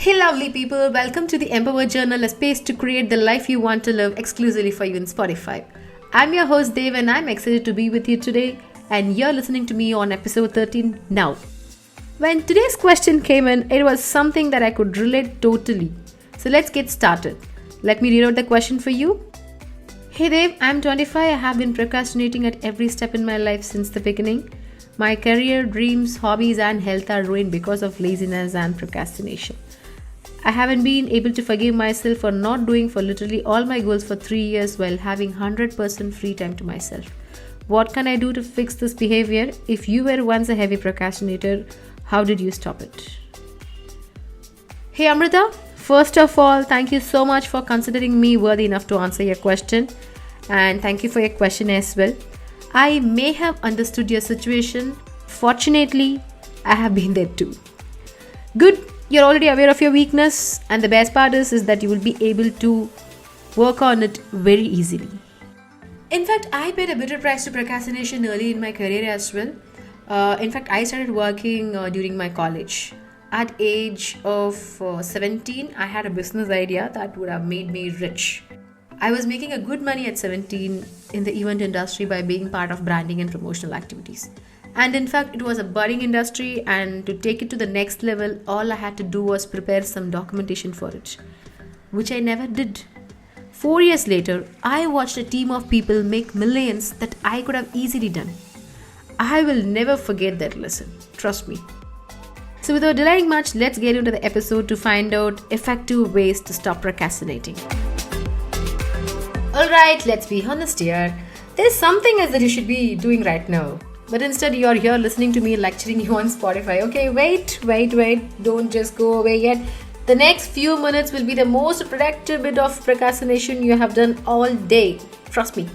Hey, lovely people, welcome to the Empower Journal, a space to create the life you want to live exclusively for you in Spotify. I'm your host, Dave, and I'm excited to be with you today. And you're listening to me on episode 13 now. When today's question came in, it was something that I could relate totally. So let's get started. Let me read out the question for you. Hey, Dave, I'm 25. I have been procrastinating at every step in my life since the beginning. My career, dreams, hobbies, and health are ruined because of laziness and procrastination. I haven't been able to forgive myself for not doing for literally all my goals for 3 years while having 100% free time to myself. What can I do to fix this behavior? If you were once a heavy procrastinator, how did you stop it? Hey Amrita, first of all, thank you so much for considering me worthy enough to answer your question. And thank you for your question as well. I may have understood your situation. Fortunately, I have been there too. Good. You're already aware of your weakness, and the best part is that you will be able to work on it very easily. In fact, I paid a bitter price to procrastination early in my career as well. In fact, I started working during my college. At age of 17, I had a business idea that would have made me rich. I was making a good money at 17 in the event industry by being part of branding and promotional activities. And in fact, it was a budding industry, and to take it to the next level, all I had to do was prepare some documentation for it, which I never did. 4 years later, I watched a team of people make millions that I could have easily done. I will never forget that lesson, trust me. So without delaying much, let's get into the episode to find out effective ways to stop procrastinating. Alright, let's be honest here. There's something else that you should be doing right now. But instead, you're here listening to me lecturing you on Spotify. Okay, wait. Don't just go away yet. The next few minutes will be the most productive bit of procrastination you have done all day. Trust me.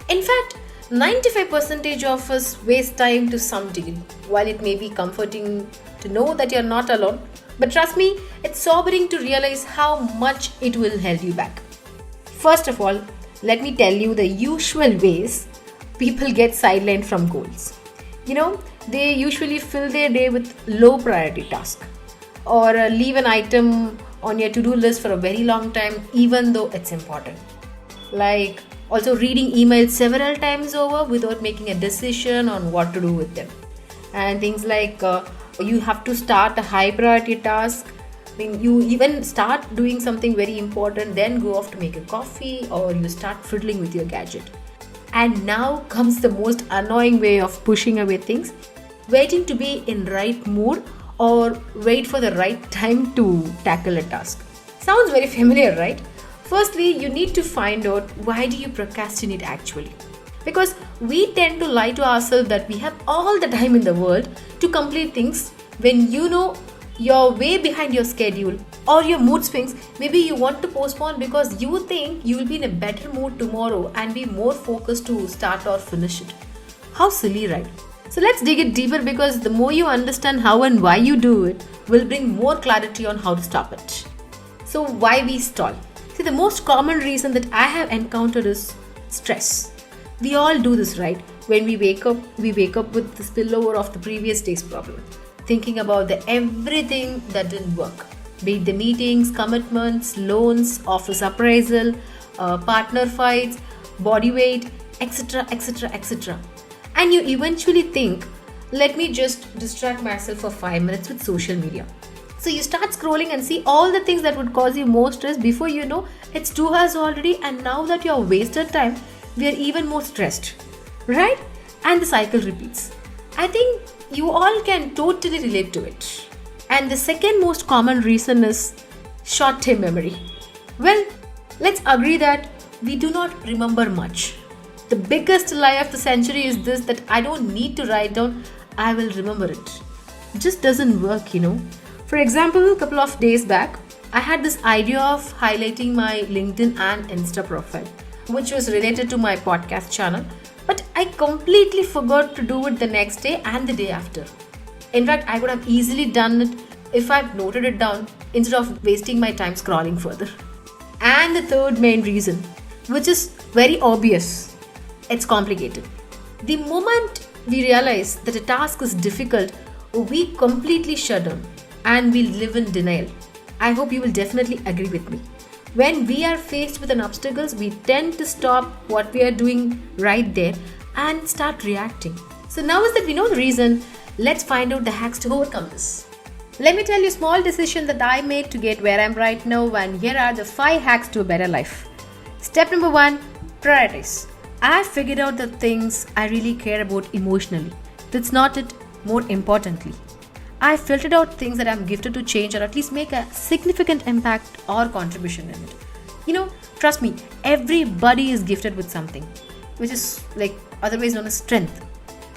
In fact, 95% of us waste time to some degree. While it may be comforting to know that you're not alone, but trust me, it's sobering to realize how much it will hold you back. First of all, let me tell you the usual ways people get sidelined from goals. They usually fill their day with low priority tasks or leave an item on your to-do list for a very long time even though it's important. Like also reading emails several times over without making a decision on what to do with them. And things like you have to start a high priority task. You even start doing something very important, then go off to make a coffee, or you start fiddling with your gadget. And now comes the most annoying way of pushing away things, waiting to be in right mood or wait for the right time to tackle a task. Sounds very familiar, right? Firstly, you need to find out why do you procrastinate actually. Because we tend to lie to ourselves that we have all the time in the world to complete things when you're way behind your schedule or your mood swings. Maybe you want to postpone because you think you will be in a better mood tomorrow and be more focused to start or finish it. How silly, right? So let's dig it deeper, because the more you understand how and why you do it will bring more clarity on how to stop it. So why we stall? See, the most common reason that I have encountered is stress. We all do this, right? When we wake up with the spillover of the previous day's problem, thinking about everything that didn't work, be it the meetings, commitments, loans, office appraisal, partner fights, body weight, etc. And you eventually think, let me just distract myself for 5 minutes with social media. So you start scrolling and see all the things that would cause you more stress. Before you know, it's 2 hours already, and now that you have wasted time, we are even more stressed, right? And the cycle repeats. I think you all can totally relate to it. And the second most common reason is short-term memory. Well, let's agree that we do not remember much. The biggest lie of the century is this, that I don't need to write down, I will remember it. It just doesn't work, For example, a couple of days back, I had this idea of highlighting my LinkedIn and Insta profile, which was related to my podcast channel. But I completely forgot to do it the next day and the day after. In fact, I could have easily done it if I'd noted it down instead of wasting my time scrolling further. And the third main reason, which is very obvious, it's complicated. The moment we realize that a task is difficult, we completely shut down and we live in denial. I hope you will definitely agree with me. When we are faced with an obstacles, we tend to stop what we are doing right there and start reacting. So now is that we know the reason, let's find out the hacks to overcome this. Let me tell you a small decision that I made to get where I'm right now, and here are the 5 hacks to a better life. Step number 1, prioritize. I figured out the things I really care about emotionally. That's not it, more importantly. I filtered out things that I'm gifted to change or at least make a significant impact or contribution in it. Trust me, everybody is gifted with something, which is otherwise known as strength.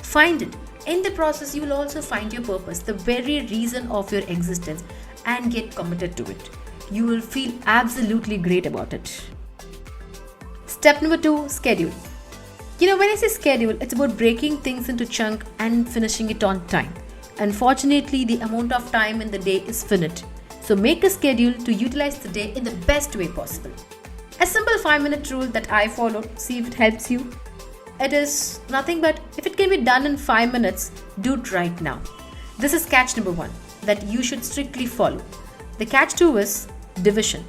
Find it. In the process, you will also find your purpose, the very reason of your existence, and get committed to it. You will feel absolutely great about it. Step number 2, schedule. When I say schedule, it's about breaking things into chunks and finishing it on time. Unfortunately, the amount of time in the day is finite. So make a schedule to utilize the day in the best way possible. A simple 5-minute rule that I followed, see if it helps you. It is nothing but if it can be done in 5 minutes, do it right now. This is catch number 1 that you should strictly follow. The catch 2 is division.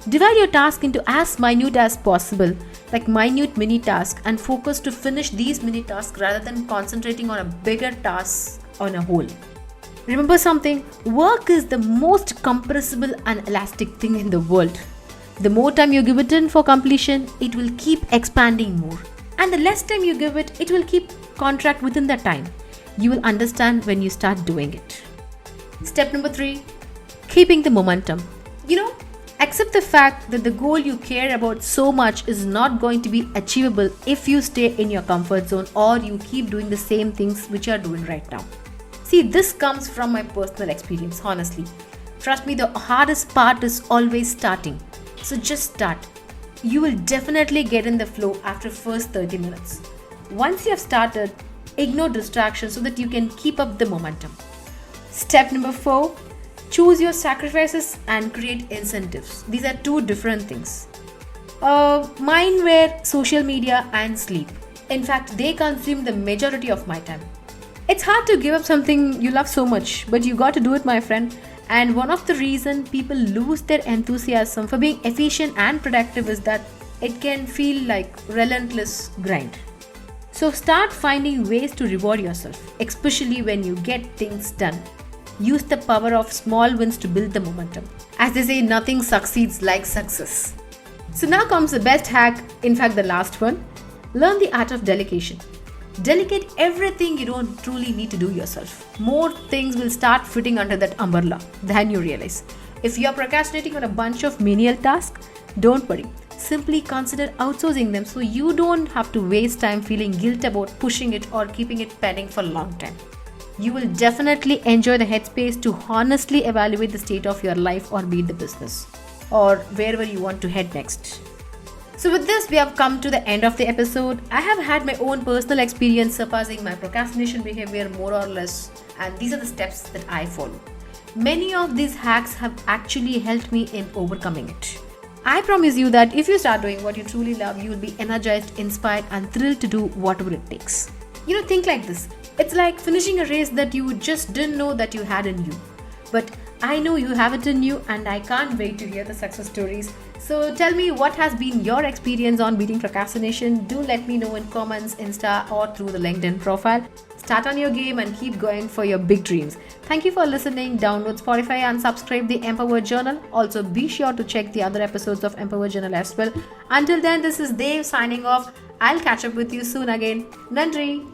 Divide your task into as minute as possible, like minute mini tasks, and focus to finish these mini tasks rather than concentrating on a bigger task on a whole. Remember something, work is the most compressible and elastic thing in the world. The more time you give it in for completion, it will keep expanding more. And the less time you give it, it will keep contract within that time. You will understand when you start doing it. Step number 3, keeping the momentum. Accept the fact that the goal you care about so much is not going to be achievable if you stay in your comfort zone or you keep doing the same things which you are doing right now. See, this comes from my personal experience, honestly. Trust me, the hardest part is always starting. So just start. You will definitely get in the flow after first 30 minutes. Once you have started, ignore distractions so that you can keep up the momentum. Step number 4, choose your sacrifices and create incentives. These are 2 different things. Mine were social media and sleep. In fact, they consume the majority of my time. It's hard to give up something you love so much, but you got to do it, my friend. And one of the reasons people lose their enthusiasm for being efficient and productive is that it can feel like relentless grind. So start finding ways to reward yourself, especially when you get things done. Use the power of small wins to build the momentum. As they say, nothing succeeds like success. So now comes the best hack, in fact the last one. Learn the art of delegation. Delegate everything you don't truly need to do yourself. More things will start fitting under that umbrella than you realize. If you are procrastinating on a bunch of menial tasks, don't worry. Simply consider outsourcing them so you don't have to waste time feeling guilt about pushing it or keeping it pending for a long time. You will definitely enjoy the headspace to honestly evaluate the state of your life or be it the business or wherever you want to head next. So with this, we have come to the end of the episode. I have had my own personal experience surpassing my procrastination behavior more or less, and these are the steps that I follow. Many of these hacks have actually helped me in overcoming it. I promise you that if you start doing what you truly love, you will be energized, inspired, and thrilled to do whatever it takes. Think like this. It's like finishing a race that you just didn't know that you had in you. But I know you have it in you, and I can't wait to hear the success stories. So tell me, what has been your experience on beating procrastination? Do let me know in comments, Insta, or through the LinkedIn profile. Start on your game and keep going for your big dreams. Thank you for listening. Download Spotify and subscribe the Empower Journal. Also, be sure to check the other episodes of Empower Journal as well. Until then, this is Dave signing off. I'll catch up with you soon again. Nandri.